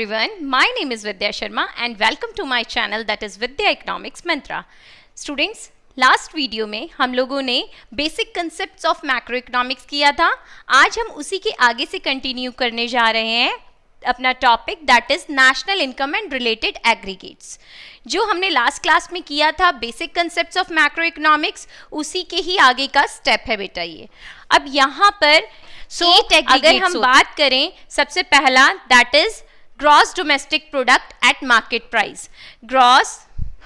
everyone, my name is Vidya Sharma and welcome to my channel that is Vidya Economics Mantra. Students, last video में हम लोगों ने basic concepts of macro economics किया था. आज हम उसी के आगे से कंटिन्यू करने जा रहे हैं अपना topic that is national income and related aggregates. जो हमने लास्ट क्लास में किया था basic concepts of macro economics, उसी के ही आगे का स्टेप है बेटा ये. अब यहाँ पर अगर हम बात करें, सबसे पहला that is gross domestic product at market price. Gross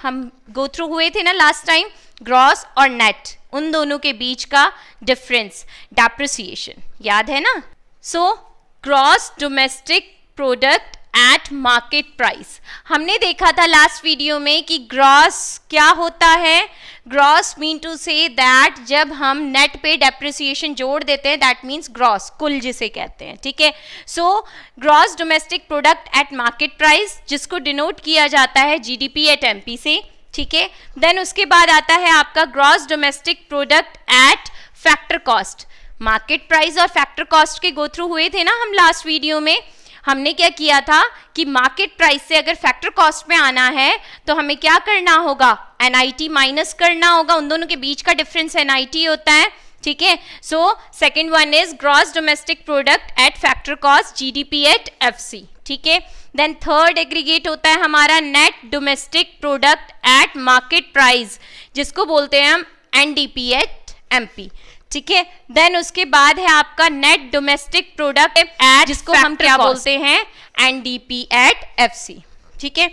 हम गो थ्रू हुए थे ना लास्ट टाइम, ग्रॉस और नेट, उन दोनों के बीच का डिफरेंस, डेप्रिसिएशन, याद है ना. So gross domestic product at market price हमने देखा था लास्ट वीडियो में कि ग्रॉस क्या होता है. Gross mean to say that जब हम नेट पे डेप्रिसिएशन जोड़ देते हैं दैट मीन्स ग्रॉस, कुल जिसे कहते हैं. ठीक है. So gross domestic product at market price, जिसको डिनोट किया जाता है जीडीपी एट एमपी से. ठीक है. देन उसके बाद आता है आपका gross domestic product at factor cost. Market price और फैक्टर कॉस्ट के गो थ्रू हुए थे ना हम लास्ट वीडियो में. हमने क्या किया था कि मार्केट प्राइस से अगर फैक्टर कॉस्ट में आना है तो हमें क्या करना होगा, एनआईटी माइनस करना होगा. उन दोनों के बीच का डिफरेंस एनआईटी होता है. ठीक है. So second one is gross domestic product at factor cost, GDP at FC. ठीक है. देन थर्ड एग्रीगेट होता है हमारा net domestic product at market price, जिसको बोलते हैं हम एनडीपी एट एमपी. ठीक है. देन उसके बाद है आपका नेट डोमेस्टिक प्रोडक्ट एट, जिसको हम क्या बोलते हैं, एनडीपी एट एफसी. ठीक है.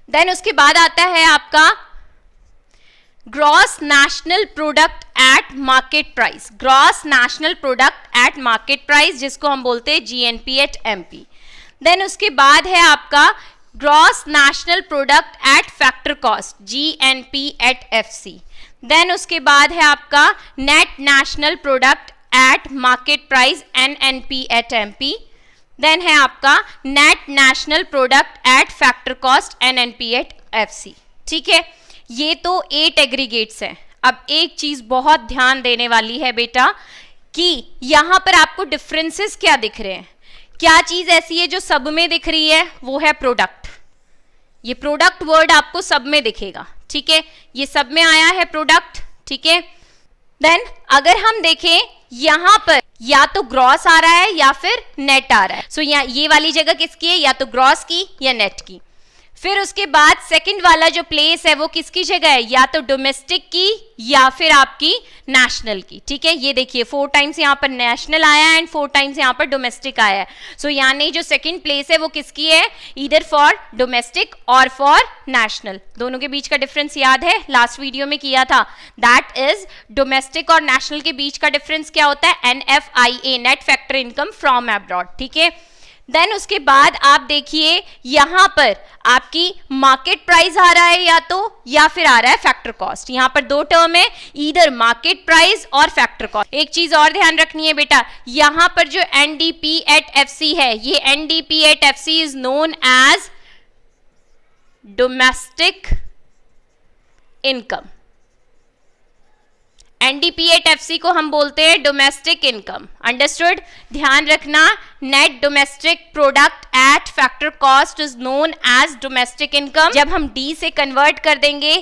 देन उसके बाद आता है आपका gross national product at market price. Gross national product at market price, जिसको हम बोलते हैं जीएनपी एट एमपी. देन उसके बाद है आपका gross national product at factor cost, GNP at FC. Then उसके बाद है आपका net national product at market price, NNP at MP. Then है आपका net national product at factor cost, NNP at FC. ठीक है. ये तो 8 एग्रीगेट्स हैं. अब एक चीज बहुत ध्यान देने वाली है बेटा कि यहां पर आपको डिफरेंसेस क्या दिख रहे हैं. क्या चीज ऐसी है जो सब में दिख रही है, वो है प्रोडक्ट. ये प्रोडक्ट वर्ड आपको सब में दिखेगा. ठीक है. ये सब में आया है प्रोडक्ट. ठीक है. देन अगर हम देखें यहां पर या तो ग्रॉस आ रहा है या फिर नेट आ रहा है. सो ये वाली जगह किसकी है, या तो ग्रॉस की या नेट की. फिर उसके बाद सेकंड वाला जो प्लेस है वो किसकी जगह है, या तो डोमेस्टिक की या फिर आपकी नेशनल की. ठीक है. ये देखिए 4 टाइम्स यहाँ पर नेशनल आया है एंड 4 टाइम्स यहाँ पर डोमेस्टिक आया है. सो यानी जो सेकंड प्लेस है वो किसकी है, ईदर फॉर डोमेस्टिक और फॉर नेशनल. दोनों के बीच का डिफरेंस याद है, लास्ट वीडियो में किया था. दैट इज डोमेस्टिक और नेशनल के बीच का डिफरेंस क्या होता है, NFIA, net factor income from abroad. ठीक है. देन उसके बाद आप देखिए यहां पर आपकी मार्केट प्राइस आ रहा है या फिर आ रहा है फैक्टर कॉस्ट. यहां पर 2 टर्म है, ईदर मार्केट प्राइस और फैक्टर कॉस्ट. एक चीज और ध्यान रखनी है बेटा, यहां पर जो एनडीपी एट एफसी है, ये NDP at FC is known as domestic income. NDP at FC को हम बोलते हैं डोमेस्टिक इनकम. अंडरस्टूड. ध्यान रखना, net domestic product at factor cost is known as domestic income. जब हम डी से कन्वर्ट कर देंगे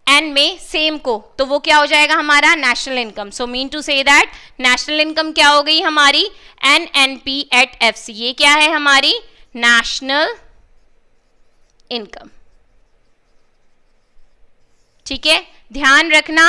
एन में सेम को, तो वो क्या हो जाएगा हमारा, national income. So mean to say that national income क्या हो गई हमारी, एनएनपी एट एफसी. ये क्या है हमारी नेशनल इनकम. ठीक है. ध्यान रखना,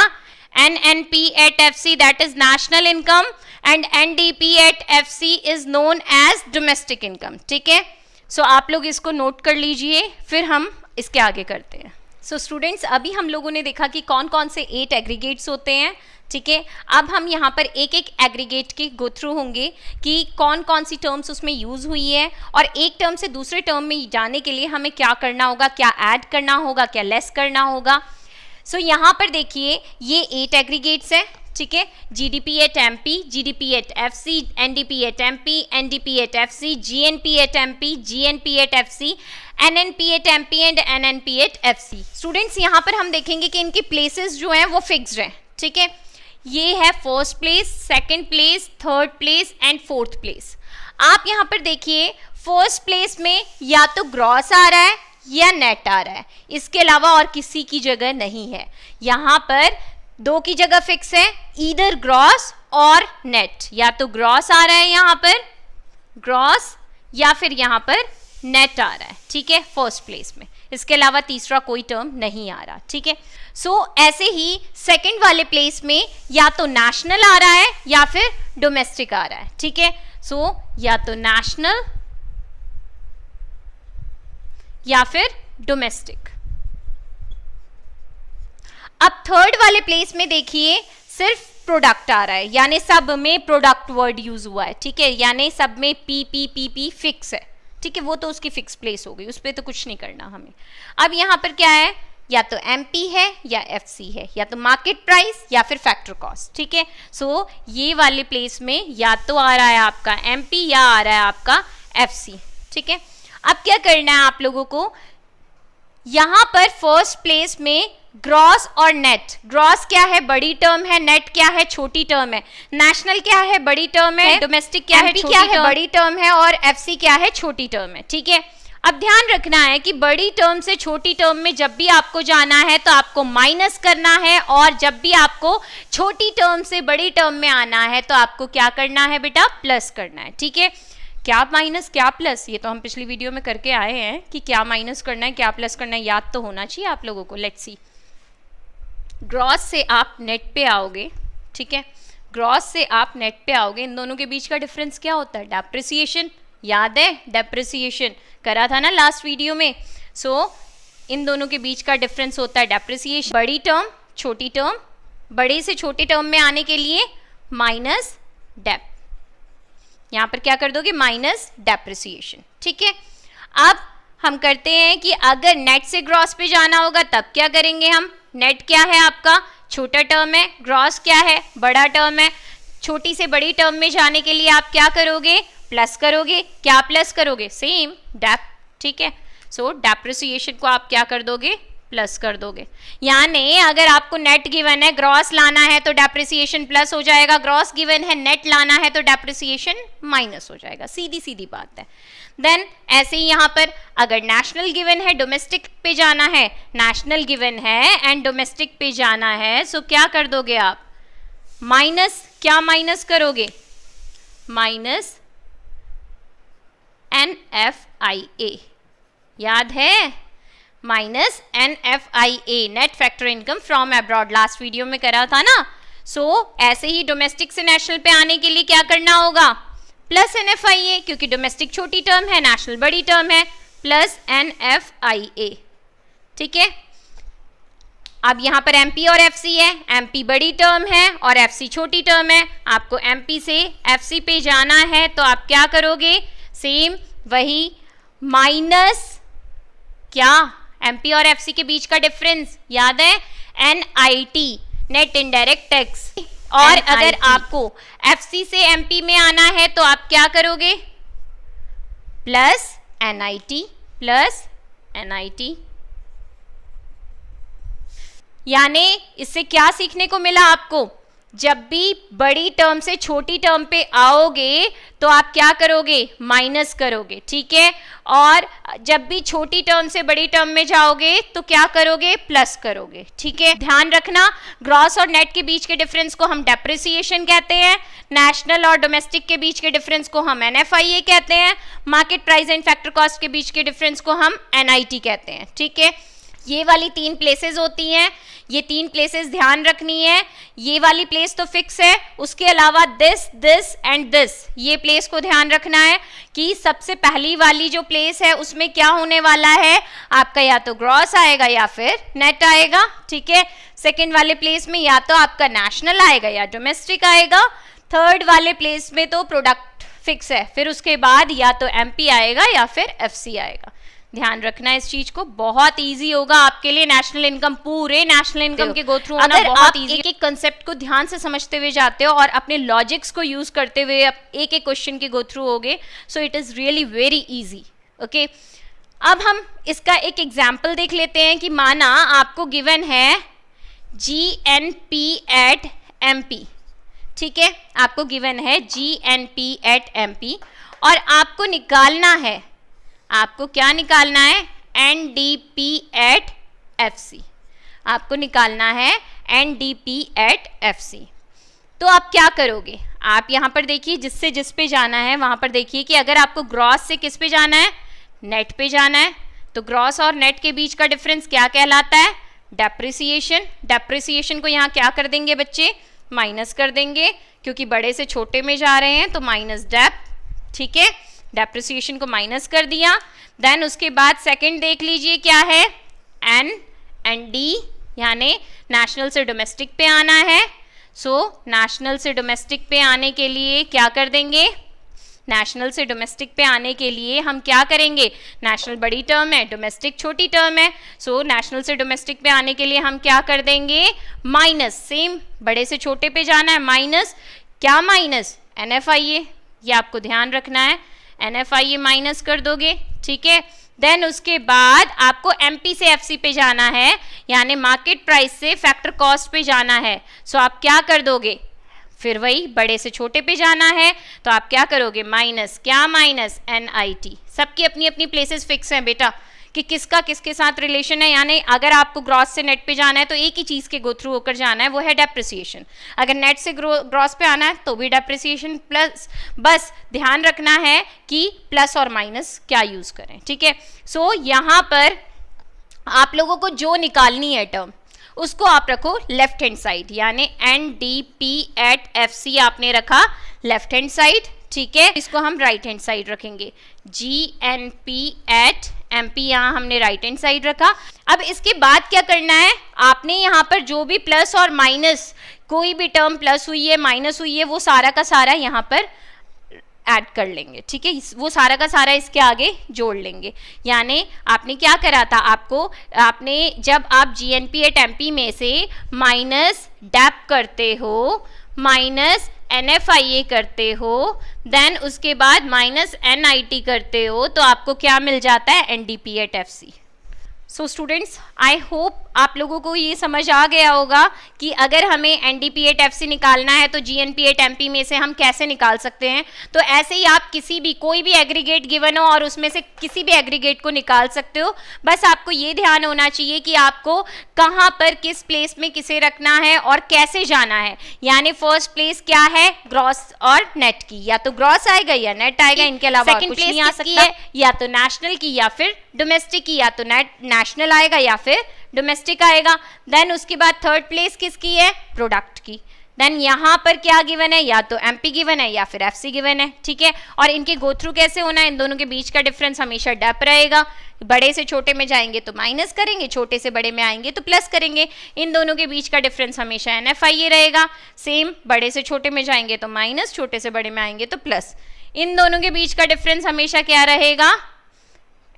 NNP at FC that is national income and NDP at FC is known as domestic income. ठीक है. सो आप लोग इसको नोट कर लीजिए, फिर हम इसके आगे करते हैं. सो स्टूडेंट्स, अभी हम लोगों ने देखा कि कौन कौन से 8 एग्रीगेट्स होते हैं. ठीक है. अब हम यहाँ पर एक एक एग्रीगेट के गो थ्रू होंगे कि कौन कौन सी टर्म्स उसमें यूज हुई है और एक टर्म से दूसरे टर्म में जाने के लिए हमें क्या करना होगा, क्या ऐड करना होगा, क्या लेस करना होगा. सो यहाँ पर देखिए ये 8 एग्रीगेट्स है. ठीक है. GDP at MP, GDP at FC, NDP at MP, NDP at FC, GNP at MP, GNP at FC, NNP at MP and NNP at FC. Students यहाँ पर हम देखेंगे कि इनकी प्लेसेस जो हैं वो फिक्स्ड हैं. ठीक है. ये है first place, second place, third place and fourth place. आप यहाँ पर देखिए फर्स्ट प्लेस में या तो ग्रॉस आ रहा है या नेट आ रहा है, इसके अलावा और किसी की जगह नहीं है। यहां पर दो की जगह फिक्स है, ईदर ग्रॉस और नेट, या तो ग्रॉस आ रहा है यहां पर ग्रॉस या फिर यहां पर नेट आ रहा है, ठीक है, फर्स्ट प्लेस में, इसके अलावा तीसरा कोई टर्म नहीं आ रहा, ठीक है। सो ऐसे ही सेकंड वाले प्लेस में या तो नेशनल आ रहा है या फिर डोमेस्टिक आ रहा है, ठीक है। सो या तो नेशनल या फिर डोमेस्टिक। अब थर्ड वाले प्लेस में देखिए सिर्फ प्रोडक्ट आ रहा है, यानी सब में प्रोडक्ट वर्ड यूज हुआ है, ठीक है, यानी सब में पी फिक्स है, ठीक है, वो तो उसकी फिक्स प्लेस हो गई, उस पर तो कुछ नहीं करना हमें। अब यहां पर क्या है, या तो एमपी है या एफसी है, या तो मार्केट प्राइस या फिर फैक्टर कॉस्ट, ठीक है। सो ये वाले प्लेस में या तो आ रहा है आपका एमपी या आ रहा है आपका एफसी, ठीक है। अब क्या करना है आप लोगों को, यहां पर फर्स्ट प्लेस में ग्रॉस और नेट, ग्रॉस क्या है, बड़ी टर्म है, नेट क्या है, छोटी टर्म है, नेशनल क्या है, बड़ी टर्म है, डोमेस्टिक क्या है, क्या है, बड़ी टर्म है, और एफसी क्या है, छोटी टर्म है, ठीक है। अब ध्यान रखना है कि बड़ी टर्म से छोटी टर्म में जब भी आपको जाना है तो आपको माइनस करना है, और जब भी आपको छोटी टर्म से बड़ी टर्म में आना है तो आपको क्या करना है बेटा, प्लस करना है, ठीक है। क्या माइनस क्या प्लस, ये तो हम पिछली वीडियो में करके आए हैं कि क्या माइनस करना है क्या प्लस करना है, याद तो होना चाहिए आप लोगों को। लेट्स सी, ग्रॉस से आप नेट पे आओगे, ठीक है, ग्रॉस से आप नेट पे आओगे, इन दोनों के बीच का डिफरेंस क्या होता है, डेप्रिसिएशन, याद है, डेप्रिसिएशन करा था ना लास्ट वीडियो में। सो इन दोनों के बीच का डिफरेंस होता है डेप्रिसिएशन। बड़ी टर्म छोटी टर्म, बड़े से छोटे टर्म में आने के लिए माइनस डेप, यहां पर क्या कर दोगे, माइनस डेप्रिसिएशन, ठीक है। अब हम करते हैं कि अगर नेट से ग्रॉस पे जाना होगा तब क्या करेंगे हम, नेट क्या है आपका, छोटा टर्म है, ग्रॉस क्या है, बड़ा टर्म है, छोटी से बड़ी टर्म में जाने के लिए आप क्या करोगे, प्लस करोगे, क्या प्लस करोगे, सेम डेप, ठीक है। सो डेप्रिसिएशन को आप क्या कर दोगे, प्लस कर दोगे, यानी अगर आपको नेट गिवन है ग्रॉस लाना है तो डेप्रिसिएशन प्लस हो जाएगा, ग्रॉस गिवन है नेट लाना है तो डेप्रिसिएशन माइनस हो जाएगा, सीधी सीधी बात है। देन ऐसे ही यहाँ पर अगर नेशनल गिवन है डोमेस्टिक पे जाना है, नेशनल गिवन है एंड डोमेस्टिक पे जाना है, सो क्या कर दोगे आप, माइनस, क्या माइनस करोगे, माइनस NFIA, याद है, minus NFIA, net factor income from abroad, last video में करा था ना। सो ऐसे ही डोमेस्टिक से नेशनल पे आने के लिए क्या करना होगा, प्लस NFIA, क्योंकि डोमेस्टिक छोटी टर्म है, नेशनल बड़ी टर्म है, प्लस NFIA, ठीक है। अब यहाँ पर MP और FC है, MP बड़ी टर्म है और FC छोटी टर्म है, आपको MP से FC पे जाना है तो आप क्या करोगे, सेम वही माइनस क्या, MP और FC के बीच का डिफरेंस याद है, NIT, नेट इनडायरेक्ट टैक्स, और NIT. अगर आपको FC से MP में आना है तो आप क्या करोगे, प्लस NIT प्लस NIT। यानी इससे क्या सीखने को मिला आपको, जब भी बड़ी टर्म से छोटी टर्म पे आओगे तो आप क्या करोगे, माइनस करोगे, ठीक है, और जब भी छोटी टर्म से बड़ी टर्म में जाओगे तो क्या करोगे, प्लस करोगे, ठीक है। ध्यान रखना, ग्रॉस और नेट के बीच के डिफरेंस को हम डेप्रिसिएशन कहते हैं, नेशनल और डोमेस्टिक के बीच के डिफरेंस को हम NFIA कहते हैं, market price and factor cost के बीच के डिफरेंस को हम NIT कहते हैं, ठीक है। ये वाली तीन प्लेसेस होती हैं, ये तीन प्लेसेस ध्यान रखनी है, ये वाली प्लेस तो फिक्स है, उसके अलावा दिस दिस एंड दिस, ये प्लेस को ध्यान रखना है कि सबसे पहली वाली जो प्लेस है उसमें क्या होने वाला है आपका, या तो ग्रॉस आएगा या फिर नेट आएगा, ठीक है। सेकंड वाले प्लेस में या तो आपका नेशनल आएगा या डोमेस्टिक आएगा, थर्ड वाले प्लेस में तो प्रोडक्ट फिक्स है, फिर उसके बाद या तो MP आएगा या फिर FC आएगा। ध्यान रखना इस चीज को, बहुत इजी होगा आपके लिए नेशनल इनकम, पूरे नेशनल इनकम के गो थ्रू होना बहुत इजी। एक एक कंसेप्ट को ध्यान से समझते हुए जाते हो और अपने लॉजिक्स को यूज करते हुए एक एक क्वेश्चन के गो थ्रू होगे, so it is really very easy, okay. अब हम इसका एक एग्जाम्पल देख लेते हैं कि माना आपको गिवन है GNP at MP, ठीक है, आपको गिवन है GNP at MP और आपको निकालना है, आपको क्या निकालना है, NDP at FC, आपको निकालना है NDP at FC। तो आप क्या करोगे, आप यहाँ पर देखिए जिससे जिस पे जाना है वहाँ पर देखिए कि अगर आपको ग्रॉस से किस पे जाना है, नेट पे जाना है, तो ग्रॉस और नेट के बीच का डिफरेंस क्या कहलाता है, डेप्रिसिएशन। डेप्रिसिएशन को यहाँ क्या कर देंगे बच्चे, माइनस कर देंगे, क्योंकि बड़े से छोटे में जा रहे हैं तो माइनस डेप, ठीक है, डेप्रिसिएशन को माइनस कर दिया। देन उसके बाद सेकंड देख लीजिए क्या है, ND, यानी नेशनल से डोमेस्टिक पे आना है। सो नेशनल से डोमेस्टिक पे आने के लिए क्या कर देंगे, नेशनल से डोमेस्टिक पे आने के लिए हम क्या करेंगे, नेशनल बड़ी टर्म है, डोमेस्टिक छोटी टर्म है, सो नेशनल से डोमेस्टिक पे आने के लिए हम क्या कर देंगे, माइनस, सेम बड़े से छोटे पे जाना है, माइनस, क्या माइनस, NFIA, ये आपको ध्यान रखना है, NFIA माइनस कर दोगे, ठीक है। देन उसके बाद आपको MP से FC पे जाना है, यानी मार्केट प्राइस से फैक्टर कॉस्ट पे जाना है। सो आप क्या कर दोगे, फिर वही बड़े से छोटे पे जाना है, तो आप क्या करोगे, माइनस, क्या माइनस, NIT। सबकी अपनी अपनी प्लेसेस फिक्स हैं बेटा कि किसका किसके साथ रिलेशन है, यानी अगर आपको ग्रॉस से नेट पे जाना है तो एक ही चीज़ के गो थ्रू होकर जाना है, वो है डेप्रिसिएशन। अगर नेट से ग्रॉस पे आना है तो भी डेप्रिसिएशन प्लस, बस ध्यान रखना है कि प्लस और माइनस क्या यूज़ करें, ठीक है। सो यहाँ पर आप लोगों को जो निकालनी है टर्म, उसको आप रखो लेफ्ट हैंड साइड, यानी NDP at FC आपने रखा लेफ्ट हैंड साइड, ठीक है। इसको हम राइट हैंड साइड रखेंगे, GNP at MP यहाँ हमने राइट हैंड साइड रखा। अब इसके बाद क्या करना है, आपने यहाँ पर जो भी प्लस और माइनस, कोई भी टर्म प्लस हुई है माइनस हुई है, वो सारा का सारा यहाँ पर ऐड कर लेंगे, ठीक है, वो सारा का सारा इसके आगे जोड़ लेंगे। यानी आपने क्या करा था, आपने जब आप GNP at MP में से माइनस डेप करते हो, माइनस NFIA करते हो, देन उसके बाद माइनस NIT करते हो, तो आपको क्या मिल जाता है, NDP at FC। So students, I hope आप लोगों को ये समझ आ गया होगा कि अगर हमें NDP at FC निकालना है तो GNP at MP में से हम कैसे निकाल सकते हैं। तो ऐसे ही आप किसी भी, कोई भी एग्रीगेट गिवन हो और उसमें से किसी भी एग्रीगेट को निकाल सकते हो। बस आपको ये ध्यान होना चाहिए कि आपको कहाँ पर किस प्लेस में किसे रखना है और कैसे जाना है। यानी फर्स्ट प्लेस क्या है, ग्रॉस और नेट की, या तो ग्रॉस आएगा या नेट आएगा, इनके अलावा कुछ नहीं आ सकता है, या तो नेशनल की या फिर डोमेस्टिक की, या तो नेशनल आएगा या फिर डोमेस्टिक आएगा। देन उसके बाद थर्ड प्लेस किसकी है, प्रोडक्ट की। देन यहाँ पर क्या गिवन है, या तो MP गिवन है या फिर FC गिवन है, ठीक है। और इनके गो थ्रू कैसे होना है, इन दोनों के बीच का डिफरेंस हमेशा डेप रहेगा। बड़े से छोटे में जाएंगे तो माइनस करेंगे, छोटे से बड़े में आएंगे तो प्लस करेंगे। इन दोनों के बीच का डिफरेंस हमेशा NFIA रहेगा। सेम बड़े से छोटे में जाएंगे तो माइनस, छोटे से बड़े में आएंगे तो प्लस। इन दोनों के बीच का डिफरेंस हमेशा क्या रहेगा,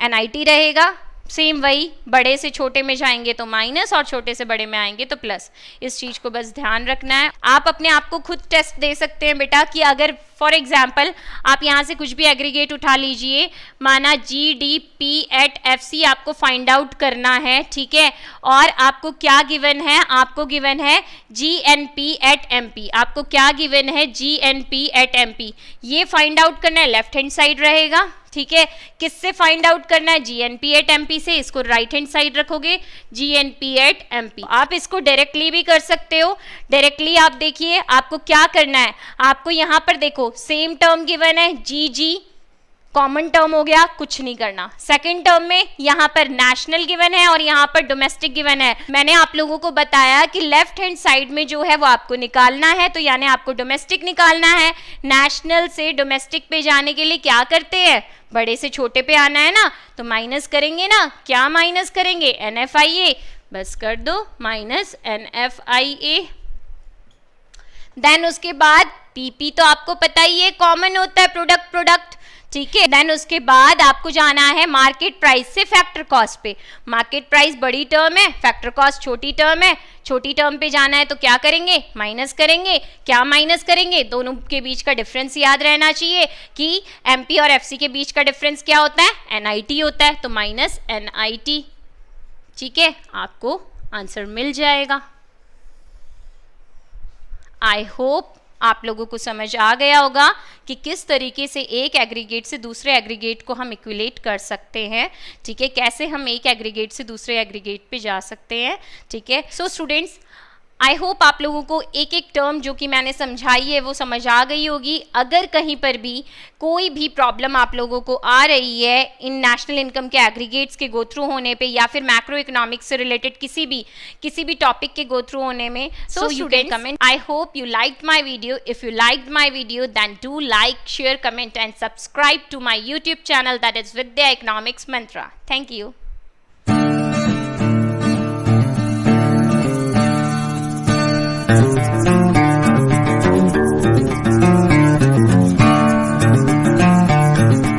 NIT रहेगा। सेम वही, बड़े से छोटे में जाएंगे तो माइनस और छोटे से बड़े में आएंगे तो प्लस। इस चीज़ को बस ध्यान रखना है। आप अपने आप को खुद टेस्ट दे सकते हैं बेटा कि अगर फॉर एग्जाम्पल आप यहाँ से कुछ भी एग्रीगेट उठा लीजिए, माना GDP at FC आपको फाइंड आउट करना है, ठीक है, और आपको क्या गिवन है, आपको गिवन है GNP at MP, आपको क्या गिवन है, GNP at MP। ये फाइंड आउट करना है, लेफ्ट हैंड साइड रहेगा, ठीक है। किससे फाइंड आउट करना है, GNP at MP से। इसको राइट हैंड साइड रखोगे, GNP at MP। आप इसको डायरेक्टली भी कर सकते हो। डायरेक्टली आप देखिए आपको क्या करना है, आपको यहाँ पर देखो सेम टर्म गिवन है, GG कॉमन टर्म हो गया, कुछ नहीं करना। सेकंड टर्म में यहाँ पर नेशनल गिवन है और यहाँ पर डोमेस्टिक गिवन है। मैंने आप लोगों को बताया कि लेफ्ट हैंड साइड में जो है वो आपको निकालना है, तो यानी आपको डोमेस्टिक निकालना है। नेशनल से डोमेस्टिक पे जाने के लिए क्या करते हैं, बड़े से छोटे पे आना है ना, तो माइनस करेंगे ना। क्या माइनस करेंगे, NFIA, बस कर दो माइनस NFIA। देन उसके बाद PP तो आपको पता ही है कॉमन होता है, प्रोडक्ट, ठीक है। देन उसके बाद आपको जाना है मार्केट प्राइस से फैक्टर कॉस्ट पे। मार्केट प्राइस बड़ी टर्म है, फैक्टर कॉस्ट छोटी टर्म है। छोटी टर्म पे जाना है तो क्या करेंगे, माइनस करेंगे। क्या माइनस करेंगे, दोनों के बीच का डिफरेंस याद रहना चाहिए कि MP और FC के बीच का डिफरेंस क्या होता है, NIT होता है, तो माइनस NIT, ठीक है। आपको आंसर मिल जाएगा। आई होप आप लोगों को समझ आ गया होगा कि किस तरीके से एक एग्रीगेट से दूसरे एग्रीगेट को हम इक्विलेट कर सकते हैं, ठीक है, कैसे हम एक एग्रीगेट से दूसरे एग्रीगेट पे जा सकते हैं, ठीक है। सो स्टूडेंट्स, आई होप आप लोगों को एक एक टर्म जो कि मैंने समझाई है वो समझ आ गई होगी। अगर कहीं पर भी कोई भी प्रॉब्लम आप लोगों को आ रही है इन नेशनल इनकम के एग्रीगेट्स के गो थ्रू होने पे या फिर मैक्रो इकोनॉमिक्स से रिलेटेड किसी भी टॉपिक के गो थ्रू होने में, so you can comment. I hope you liked my video. If you liked my video then do like, share, comment and subscribe to my YouTube channel that is Vidya economics Mantra. Thank you.